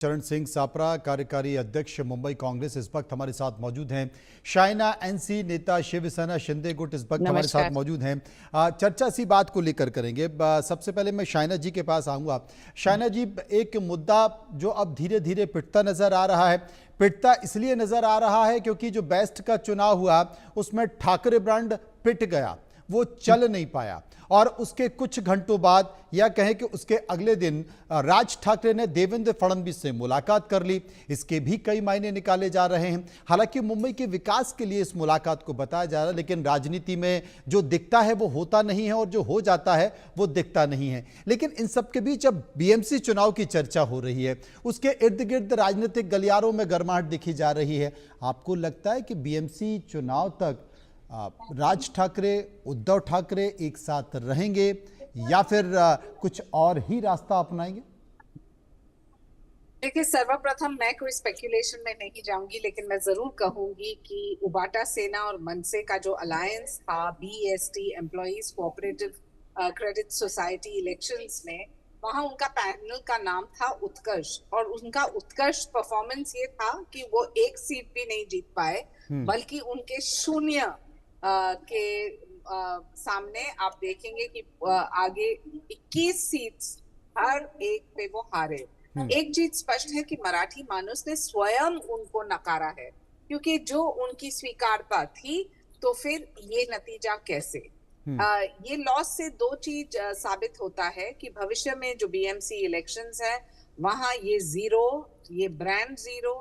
चरण सिंह सापरा, कार्यकारी अध्यक्ष मुंबई कांग्रेस, इस वक्त हमारे साथ मौजूद हैं। शाइना एनसी नेता शिवसेना शिंदे गुट इस वक्त हमारे साथ मौजूद हैं। चर्चा सी बात को लेकर करेंगे। सबसे पहले मैं शाइना जी के पास आऊंगा। शाइना जी, एक मुद्दा जो अब धीरे धीरे पिटता नजर आ रहा है, पिटता इसलिए नजर आ रहा है क्योंकि जो बेस्ट का चुनाव हुआ उसमें ठाकरे ब्रांड पिट गया, वो चल नहीं पाया। और उसके कुछ घंटों बाद या कहें कि उसके अगले दिन राज ठाकरे ने देवेंद्र फडणवीस से मुलाकात कर ली। इसके भी कई मायने निकाले जा रहे हैं। हालांकि मुंबई के विकास के लिए इस मुलाकात को बताया जा रहा है, लेकिन राजनीति में जो दिखता है वो होता नहीं है और जो हो जाता है वो दिखता नहीं है। लेकिन इन सब के बीच अब बीएमसी चुनाव की चर्चा हो रही है, उसके इर्द गिर्द राजनीतिक गलियारों में गर्माहट दिखी जा रही है। आपको लगता है कि बीएमसी चुनाव तक राज ठाकरे, उद्धव ठाकरे एक साथ रहेंगे या फिर कुछ और ही रास्ता अपनाएंगे? देखिए, सर्वप्रथम मैं कोई स्पेक्यूलेशन में नहीं जाऊंगी, लेकिन मैं जरूर कहूंगी कि उबाटा सेना और मनसे का जो अलायंस था BST, employees cooperative credit society elections में, वहां उनका पैनल का नाम था उत्कर्ष। और उनका उत्कर्ष परफॉर्मेंस ये था कि वो एक सीट भी नहीं जीत पाए, बल्कि उनके शून्य के सामने आप देखेंगे कि आगे 21 सीट्स हर एक पे वो हारे। एक चीज स्पष्ट है कि मराठी मानुस ने स्वयं उनको नकारा है, क्योंकि जो उनकी स्वीकारता थी तो फिर ये नतीजा कैसे। ये लॉस से दो चीज साबित होता है कि भविष्य में जो बीएमसी इलेक्शंस है वहां ये जीरो, ये ब्रांड जीरो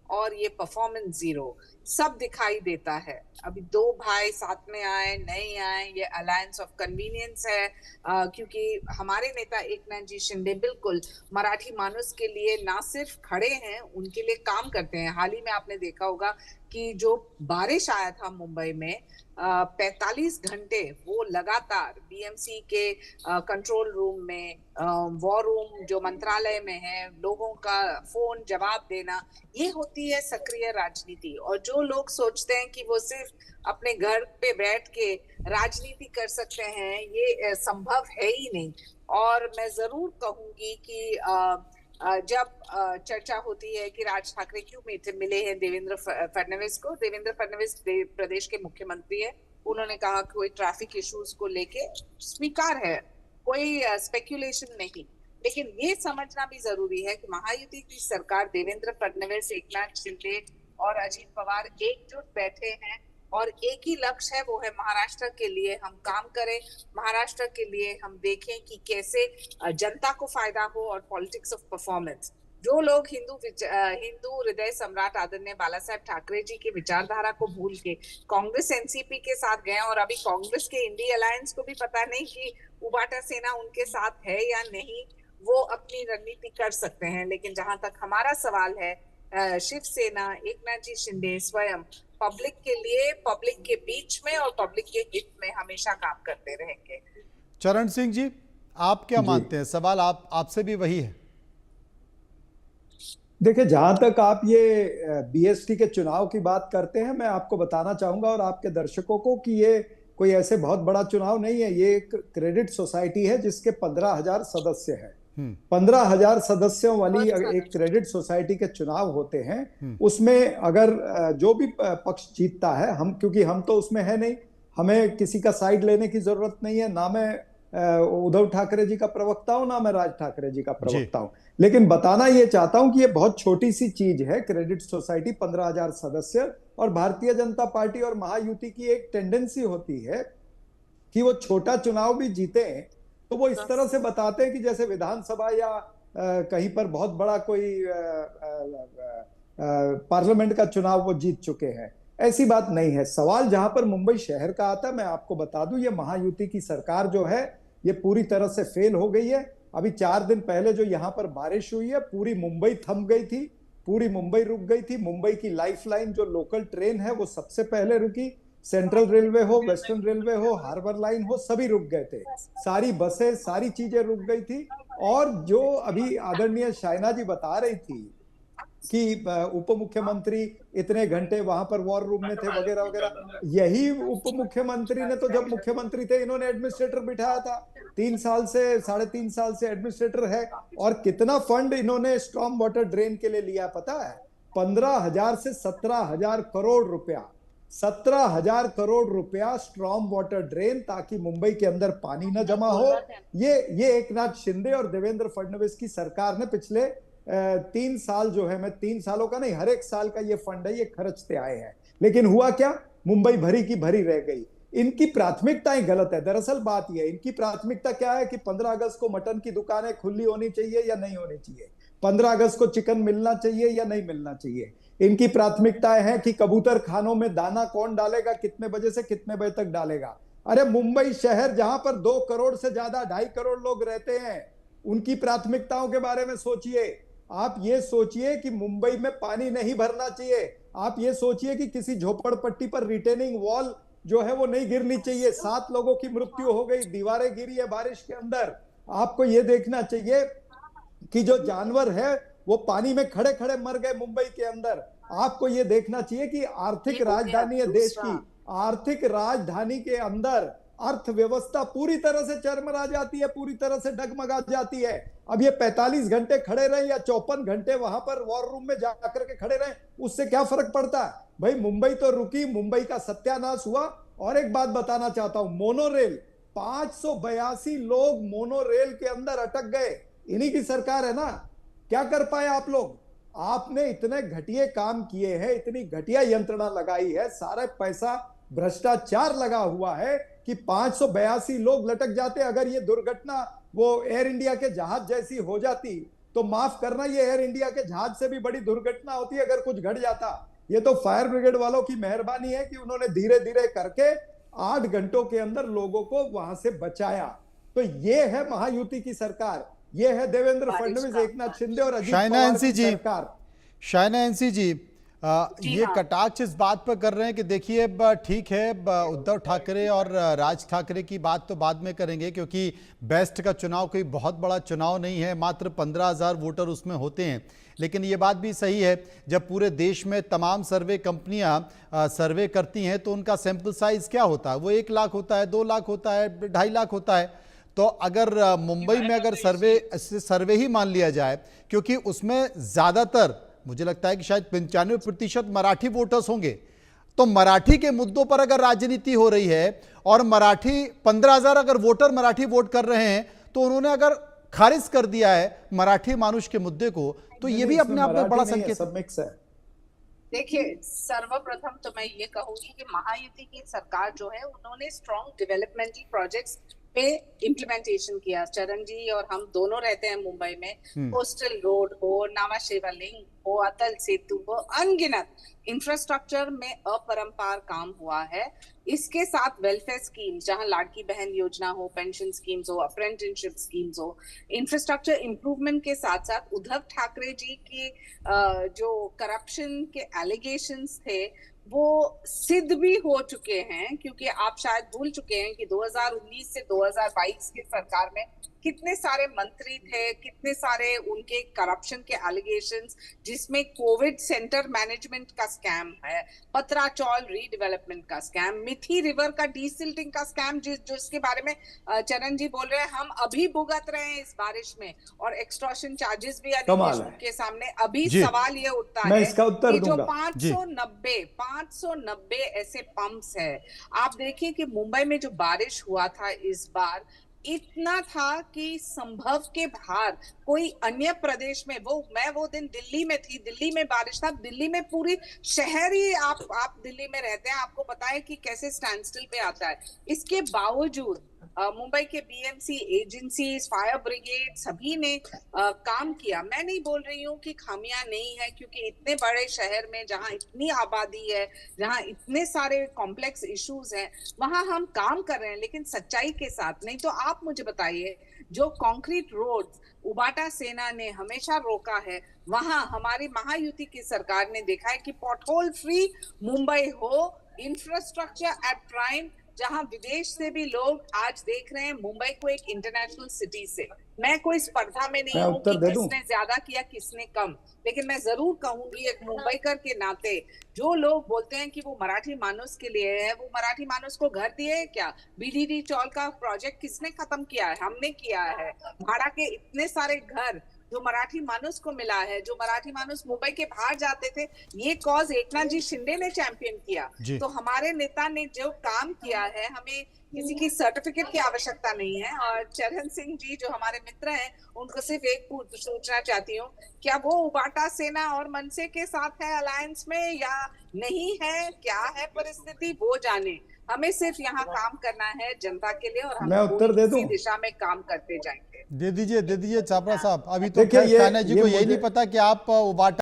और ये परफॉर्मेंस जीरो सब दिखाई देता है। अभी दो भाई साथ में आए, नहीं आए, ये अलायंस ऑफ कन्वीनियंस है, क्योंकि हमारे नेता एकनाथ जी शिंदे बिल्कुल मराठी मानुस के लिए ना सिर्फ खड़े हैं, उनके लिए काम करते हैं। हाल ही में आपने देखा होगा कि जो बारिश आया था मुंबई में, 45 घंटे वो लगातार बीएमसी के कंट्रोल रूम में, वॉर रूम जो मंत्रालय में है, लोगों का फोन जवाब देना, ये होती है सक्रिय राजनीति। और जो लोग सोचते हैं कि वो सिर्फ अपने घर पे बैठ के राजनीति कर सकते हैं, ये संभव है ही नहीं। और मैं जरूर कहूंगी कि जब चर्चा होती है कि राज ठाकरे क्यों मिले हैं देवेंद्र फडणवीस को, देवेंद्र फडणवीस प्रदेश के मुख्यमंत्री है। उन्होंने कहा कोई ट्रैफिक इश्यूज को लेके स्वीकार है, कोई स्पेक्यूलेशन नहीं। लेकिन ये समझना भी जरूरी है कि महायुति की सरकार, देवेंद्र फडणवीस, एकनाथ शिंदे और अजीत पवार एकजुट बैठे हैं और एक ही लक्ष्य है, वो है महाराष्ट्र के लिए हम काम करें, महाराष्ट्र के लिए हम देखें कि कैसे जनता को फायदा हो। और पॉलिटिक्स ऑफ परफॉर्मेंस, जो लोग हिंदू हृदय सम्राट आदरणीय बाला साहेब ठाकरे जी की विचारधारा को भूल के कांग्रेस एनसीपी के साथ गए, और अभी कांग्रेस के इंडी अलायंस को भी पता नहीं कि उबाटा सेना उनके साथ है या नहीं, वो अपनी रणनीति कर सकते हैं। लेकिन जहां तक हमारा सवाल है, शिवसेना, एकनाथ जी शिंदे स्वयं पब्लिक के लिए, पब्लिक के बीच में और पब्लिक के हित में हमेशा काम करते रहेंगे। चरण सिंह जी, आप क्या मानते हैं? सवाल आपसे भी वही है। देखिए, जहां तक आप ये बीएसटी के चुनाव की बात करते हैं, मैं आपको बताना चाहूंगा और आपके दर्शकों को कि ये कोई ऐसे बहुत बड़ा चुनाव नहीं है। ये एक क्रेडिट सोसाइटी है जिसके 15,000 सदस्य हैं। 15,000 सदस्यों वाली एक क्रेडिट सोसाइटी के चुनाव होते हैं। उसमें अगर जो भी पक्ष जीतता है, क्योंकि हम तो उसमें है नहीं, हमें किसी का साइड लेने की जरूरत नहीं है। ना मैं उद्धव ठाकरे जी का प्रवक्ता हूं, ना मैं राज ठाकरे जी का प्रवक्ता हूं, लेकिन बताना ये चाहता हूं कि ये बहुत छोटी सी चीज है। क्रेडिट सोसाइटी, 15,000 सदस्य, और भारतीय जनता पार्टी और महायुति की एक टेंडेंसी होती है कि वो छोटा चुनाव भी जीते तो वो इस तरह से बताते हैं कि जैसे विधानसभा या कहीं पर बहुत बड़ा कोई पार्लियामेंट का चुनाव वो जीत चुके हैं। ऐसी बात नहीं है। सवाल जहां पर मुंबई शहर का आता है, मैं आपको बता दूं, ये महायुति की सरकार जो है ये पूरी तरह से फेल हो गई है। अभी 4 दिन पहले जो यहाँ पर बारिश हुई है, पूरी मुंबई थम गई थी, पूरी मुंबई रुक गई थी। मुंबई की लाइफलाइन जो लोकल ट्रेन है वो सबसे पहले रुकी। सेंट्रल रेलवे हो, वेस्टर्न रेलवे हो, हार्बर लाइन हो, सभी रुक गए थे। सारी बसें, सारी चीजें रुक गई थी। और जो अभी आदरणीय शाइना जी बता रही थी कि उप मुख्यमंत्री इतने घंटे वहां पर वॉर रूम में थे वगैरह वगैरह। यही उप मुख्यमंत्री ने तो जब मुख्यमंत्री थे इन्होंने एडमिनिस्ट्रेटर बिठाया था, 3 साल से 3.5 साल से एडमिनिस्ट्रेटर है। और कितना फंड इन्होंने स्टॉर्म वाटर ड्रेन के लिए लिया पता है? 15,000 से 17,000 करोड़ रुपया, 17,000 करोड़ रुपया स्ट्रॉम वाटर ड्रेन, ताकि मुंबई के अंदर पानी न जमा हो। ये एकनाथ शिंदे और देवेंद्र फडणवीस की सरकार ने पिछले 3 साल जो है, मैं 3 सालों का नहीं, हर एक साल का ये फंड है, ये खर्चते आए हैं। लेकिन हुआ क्या? मुंबई भरी की भरी रह गई। इनकी प्राथमिकताएं गलत है। दरअसल बात यह है, इनकी प्राथमिकता क्या है कि 15 अगस्त को मटन की दुकानें खुली होनी चाहिए या नहीं होनी चाहिए, 15 अगस्त को चिकन मिलना चाहिए या नहीं मिलना चाहिए। इनकी प्राथमिकताएं हैं कि कबूतर खानों में दाना कौन डालेगा, कितने बजे से कितने बजे तक डालेगा। अरे मुंबई शहर जहां पर 2 करोड़ से ज्यादा 2.5 करोड़ लोग रहते हैं, उनकी प्राथमिकताओं के बारे में सोचिए। आप ये सोचिए कि मुंबई में पानी नहीं भरना चाहिए। आप ये सोचिए कि किसी झोपड़पट्टी पर रिटेनिंग वॉल जो है वो नहीं गिरनी चाहिए। 7 लोगों की मृत्यु हो गई, दीवारें गिरी है बारिश के अंदर। आपको ये देखना चाहिए कि जो जानवर है वो पानी में खड़े खड़े मर गए मुंबई के अंदर। आपको ये देखना चाहिए कि आर्थिक राजधानी है देश की, आर्थिक राजधानी के अंदर अर्थव्यवस्था पूरी तरह से चरमरा जाती है, पूरी तरह से डगमगा जाती है। अब ये 45 घंटे खड़े रहे या 54 घंटे वहां पर वॉर रूम में जाकर के खड़े रहे, उससे क्या फर्क पड़ता है भाई? मुंबई तो रुकी, मुंबई का सत्यानाश हुआ। और एक बात बताना चाहता हूं, मोनोरेल, 582 लोग मोनोरेल के अंदर अटक गए। इन्हीं की सरकार है ना। क्या कर पाए आप लोग? आपने इतने घटिया काम किए हैं, इतनी घटिया यंत्रणा लगाई है, सारा पैसा भ्रष्टाचार लगा हुआ है कि 582 लोग लटक जाते। अगर ये दुर्घटना वो एयर इंडिया के जहाज जैसी हो जाती तो माफ करना, ये एयर इंडिया के जहाज से भी बड़ी दुर्घटना होती अगर कुछ घट जाता। ये तो फायर ब्रिगेड वालों की मेहरबानी है कि उन्होंने धीरे धीरे करके 8 घंटों के अंदर लोगों को वहां से बचाया। तो ये है महायुति की सरकार, ये है देवेंद्र फडणवीस, एकनाथ शिंदे और अजीत पवार की सरकार। शाइना एनसी जी, ये कटाक्ष इस बात पर कर रहे हैं कि देखिए ठीक है, उद्धव ठाकरे और राज ठाकरे की बात तो बाद में करेंगे, क्योंकि बेस्ट का चुनाव कोई बहुत बड़ा चुनाव नहीं है, मात्र 15,000 वोटर उसमें होते हैं। लेकिन ये बात भी सही है, जब पूरे देश में तमाम सर्वे कंपनियां सर्वे करती हैं तो उनका सैंपल साइज क्या होता है? वो 1 लाख होता है, 2 लाख होता है, 2.5 लाख होता है। तो अगर मुंबई में अगर सर्वे ही मान लिया जाए, क्योंकि उसमें ज़्यादातर मुझे लगता है कि शायद 95% मराठी वोटर्स होंगे, तो मराठी के मुद्दों पर अगर राजनीति हो रही है और मराठी 15,000 अगर वोटर मराठी वोट कर रहे हैं, तो उन्होंने अगर खारिज कर दिया है मराठी मानुष के मुद्दे को, तो ये भी अपने आप में बड़ा संकेत सब मिक्स है। देखिए, सर्वप्रथम तो मैं ये कहूंगी कि महायुति की सरकार जो है उन्होंने स्ट्रॉन्ग डेवलपमेंटल प्रोजेक्ट्स पे इम्प्लीमेंटेशन किया। चरण जी और हम दोनों रहते हैं मुंबई में। कोस्टल रोड हो, नावा शेवा लिंक हो, अटल सेतु हो, अनगिनत इंफ्रास्ट्रक्चर में अपरंपार काम हुआ है। इसके साथ वेलफेयर स्कीम्स, जहां लाड़की बहन योजना हो, पेंशन स्कीम्स हो, अप्रेंटिसशिप स्कीम्स हो, इंफ्रास्ट्रक्चर इंप्रूवमेंट के साथ साथ उद्धव ठाकरे जी की जो करप्शन के एलिगेशंस थे वो सिद्ध भी हो चुके हैं। क्योंकि आप शायद भूल चुके हैं कि 2019 से 2022 की सरकार में कितने सारे मंत्री थे, कितने सारे उनके करप्शन के एलिगेशंस, जिसमें कोविड सेंटर मैनेजमेंट का स्कैम है, पतराचौल रीडेवलपमेंट का स्कैम, मिठी रिवर का डीसिल्टिंग का स्कैम, जिसके बारे में चरण जी बोल रहे हैं हम अभी भुगत रहे हैं इस बारिश में, और एक्सटॉर्शन चार्जेस भी के सामने। अभी सवाल ये उठता है कि जो 590 ऐसे पंप्स है, आप देखिए कि मुंबई में जो बारिश हुआ था इस बार इतना था कि संभव के बाहर कोई अन्य प्रदेश में, मैं वो दिन दिल्ली में थी, दिल्ली में बारिश था, दिल्ली में पूरी शहर ही, आप दिल्ली में रहते हैं, आपको पता है कि कैसे स्टैंड स्टिल पे आता है। इसके बावजूद मुंबई के बीएमसी एजेंसीज, फायर ब्रिगेड सभी ने काम किया। मैं नहीं बोल रही हूँ कि खामियां नहीं है, क्योंकि इतने बड़े शहर में जहाँ इतनी आबादी है, जहाँ इतने सारे कॉम्प्लेक्स इश्यूज हैं, वहां हम काम कर रहे हैं, लेकिन सच्चाई के साथ। नहीं तो आप मुझे बताइए, जो कंक्रीट रोड्स उबाटा सेना ने हमेशा रोका है, वहां हमारी महायुति की सरकार ने देखा है कि पॉटहोल फ्री मुंबई हो, इंफ्रास्ट्रक्चर एट प्राइम, जहां विदेश से भी लोग आज देख रहे हैं मुंबई को एक इंटरनेशनल सिटी से। मैं कोई स्पर्धा में नहीं मैं हूं उत्तर कि दे दूं? किसने ज्यादा किया किसने कम, लेकिन मैं जरूर कहूंगी एक मुंबईकर के नाते जो लोग बोलते हैं कि वो मराठी मानुस के लिए है, वो मराठी मानुस को घर दिए है क्या? बीडीडी चौल का प्रोजेक्ट किसने खत्म किया है? हमने किया है। भाड़ा के इतने सारे घर जो मराठी मानुस को मिला है, जो मराठी मानुस मुंबई के बाहर जाते थे, ये कॉज एकनाथ जी शिंदे ने चैंपियन किया। जी। तो हमारे नेता ने जो काम किया है, हमें किसी की सर्टिफिकेट की आवश्यकता नहीं है। और चरण सिंह जी जो हमारे मित्र हैं, उनको सिर्फ एक पूछना चाहती हूँ, क्या वो उबाटा सेना और मनसे के साथ है अलायंस में या नहीं है? क्या है परिस्थिति वो जाने। हमें सिर्फ यहाँ काम करना है जनता के लिए और हम मैं उत्तर दे इसी दूं? दिशा में काम करते जाएंगे। दे दीजिए चापड़ा साहब। अभी तो देखिए खैर शाइना जी ये को यही मुझे नहीं पता कि आप उबाटा